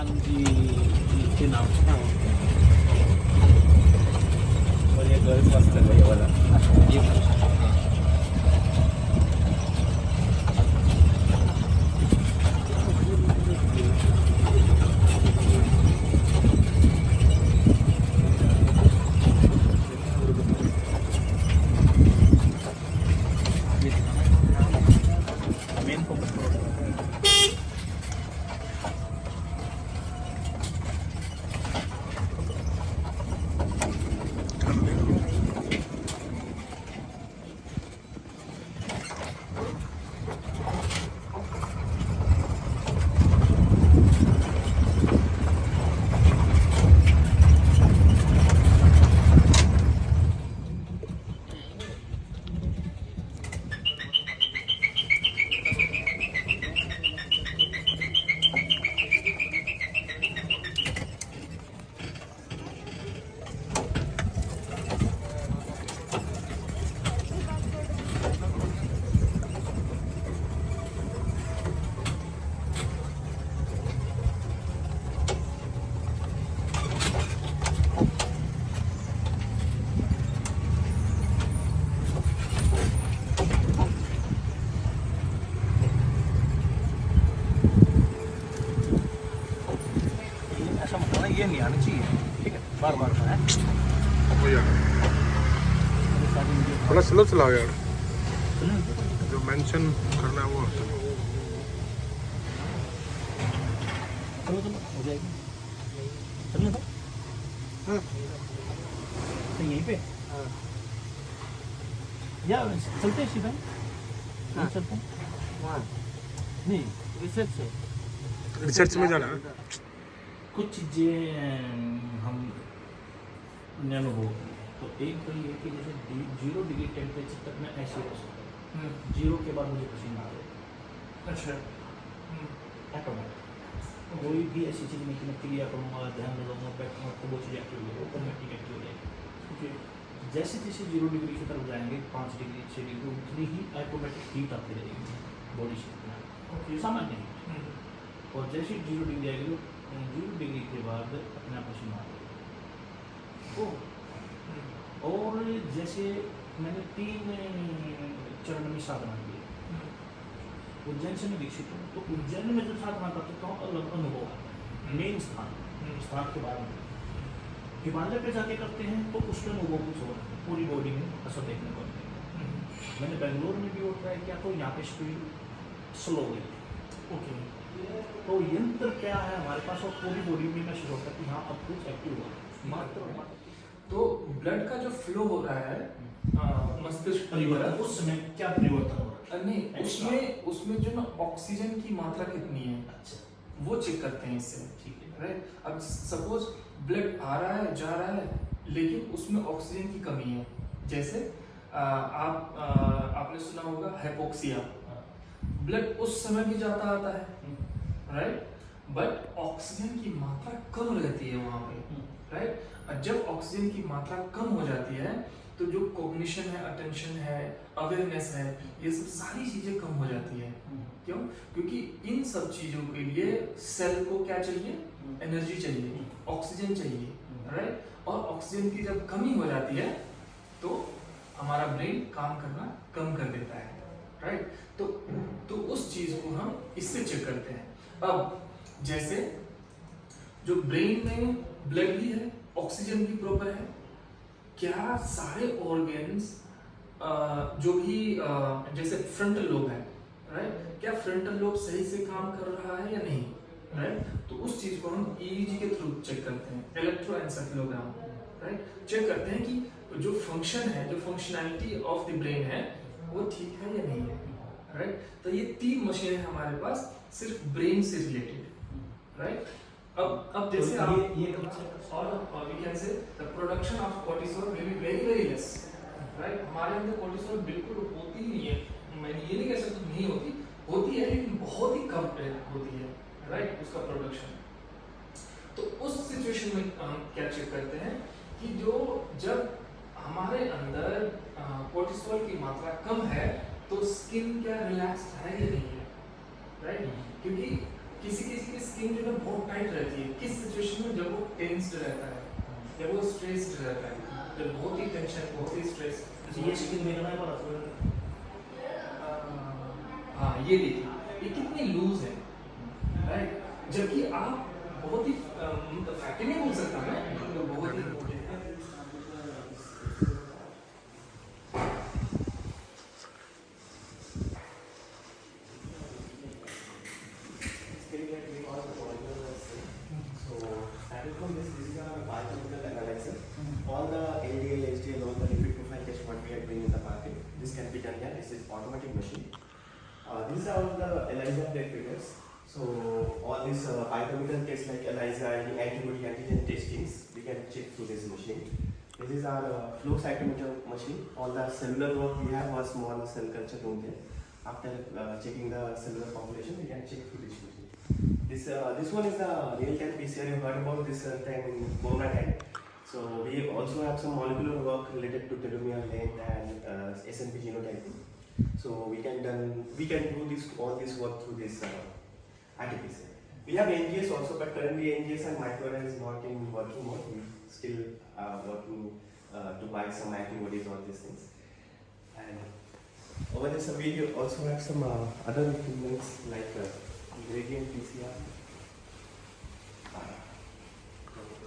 Kanji Kinam. Wala girls was talaga wala. ये नहीं आना चाहिए, ठीक है, बार बार है हो यार थोड़ा स्लो चलाओ यार, जो मेंशन करना है वो चलो चलो हो जाएगी। चलने दो। हाँ तो यहीं पे या चलते हैं सीधा। हाँ चलते हैं। हाँ नहीं रिसर्च में जाना है। कुछ चीज़ें हम नैनो हो तो एक तो ये कि जैसे 0 डिग्री टेम्परेचर तक मैं ऐसे रह सकता हूँ, 0 के बाद मुझे पसीना आ रहा है। अच्छा ऑटोमेटिक कोई भी ऐसी चीज़ नहीं कि मैं क्रिया करूँगा, ध्यान लगाऊंगा, बैठूँगा तो वो चीज़ एक्टिव हो जाएगी, ऑटोमेटिक एक्टिव हो जाएगी। जैसे जैसे 0 डिग्री की तरफ जाएंगे 5 डिग्री 6 डिग्री उतनी ही ऑटोमेटिक हीट आती रहेगी बॉडी से, सामान्य हीट। और जैसे 0 डिग्री आएगी 0 डिग्री के बाद अपने आप पसीना आ जाएगा। और जैसे मैंने 3 चरण में साधना की, उज्जैन से मैं दीक्षित हूँ, तो उज्जैन में जब साधना करते तो अलग अनुभव आता है। मेन स्थान के बाद में हिमालय पे जाके करते हैं तो उसके अनुभव कुछ और पूरी बॉडी में असर देखने को मिलेगा। मैंने बेंगलोर में भी वो ट्राई किया तो यहाँ पे स्पीड स्लो गई। ओके तो यंत्र क्या है हमारे पास और पूरी बॉडी में महसूस होता है कि हाँ अब कुछ एक्टिव हुआ मात्र। तो ब्लड का जो फ्लो हो रहा है मस्तिष्क परिवर्तन उस समय क्या परिवर्तन हो रहा है? नहीं उसमें जो ना ऑक्सीजन की मात्रा कितनी है, अच्छा वो चेक करते हैं इससे, ठीक है। राइट। अब सपोज ब्लड आ रहा है जा रहा है लेकिन उसमें ऑक्सीजन की कमी है, जैसे आपने सुना होगा हाइपोक्सिया, ब्लड उस समय भी जाता आता है, राइट, बट ऑक्सीजन की मात्रा कम रहती है वहां पे, राइट। और जब ऑक्सीजन की मात्रा कम हो जाती है तो जो कॉग्निशन है, अटेंशन है, अवेयरनेस है, ये सब सारी चीजें कम हो जाती है। क्यों? क्योंकि इन सब चीजों के लिए सेल को क्या चाहिए? एनर्जी चाहिए, ऑक्सीजन चाहिए, राइट। और ऑक्सीजन की जब कमी हो जाती है तो हमारा ब्रेन काम करना कम कर देता है, राइट। तो उस चीज को हम इससे चेक करते हैं। अब जैसे जो ब्रेन में ब्लड भी है, ऑक्सीजन भी प्रॉपर है, क्या सारे ऑर्गन्स जो भी जैसे फ्रंटल लोब है, राइट, क्या फ्रंटल लोब सही से काम कर रहा है या नहीं, राइट। तो उस चीज को हम ईईजी के थ्रू चेक करते हैं, इलेक्ट्रोएन्सेफेलोग्राम, राइट। चेक करते हैं कि जो फंक्शन है, जो फंक्शनैलिटी ऑफ द ब्रेन है वो ठीक है या नहीं है, राइट। तो ये 3 मशीनें हमारे पास सिर्फ ब्रेन से रिलेटेड, राइट। अब जैसे तो आप ये concept और we can say the production of cortisol will be very very less, right. हमारे अंदर कोर्टिसोल बिल्कुल होती ही नहीं है, मैं ये नहीं कह सकता नहीं होती, होती है लेकिन बहुत ही कम होती है, राइट, उसका प्रोडक्शन। तो उस सिचुएशन में हम क्या चेक करते हैं कि जब हमारे अंदर कोर्टिसोल की मात्रा कम है तो स्किन क्या रिलैक्स है या नहीं है, राइट। क्योंकि किसी किसी की स्किन जो है बहुत टाइट रहती है, किस सिचुएशन में, जब वो टेंस्ड रहता है, जब वो स्ट्रेस्ड रहता है, जब बहुत ही टेंशन, बहुत ही स्ट्रेस। जैसे ये स्किन मेरा ना पड़ा था। हाँ ये देखिए ये कितनी लूज है, राइट, जबकि आप बहुत ही फैक्टी नहीं बोल सकता मैं, बहुत ही All the LDL, HDL, all the lipid profile test what we are doing in the market, this can be done here. This is automatic machine. These are all the ELISA blood figures. So all these biochemical tests like ELISA, any antibody antigen testings, we can check through this machine. This is our flow cytometer machine. All the cellular work we have a small cell culture room there. After checking the cellular population, we can check through this machine. This one is the real-time PCR. You heard about this time in Corona time. So we also have some molecular work related to telomere length and SNP genotyping. So we can do this all this work through this RT-PCR. We have NGS also, but currently NGS and microarray is not in working mode. We still working to buy some antibodies, all these things. And over this we also have some other equipments like gradient PCR.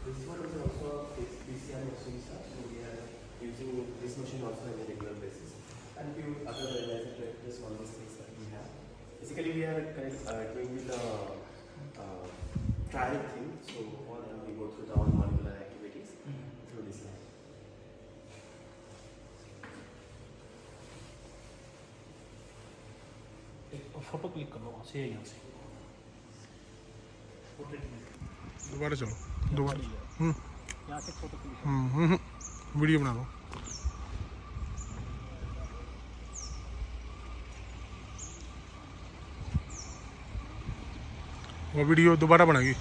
This one is also a PCR machine, so we are using this machine also on a regular basis. And few other analyzer reactors, all these things that we have. Basically, we are doing with the trial thing, so all we go through the all molecular activities through this lab. एक photo click कर लो वहाँ से, यहाँ से portrait में दोबारा चलो, दोबारा यहाँ से फोटो क्लिक वीडियो बना लो। वो वीडियो दोबारा बनाएगी।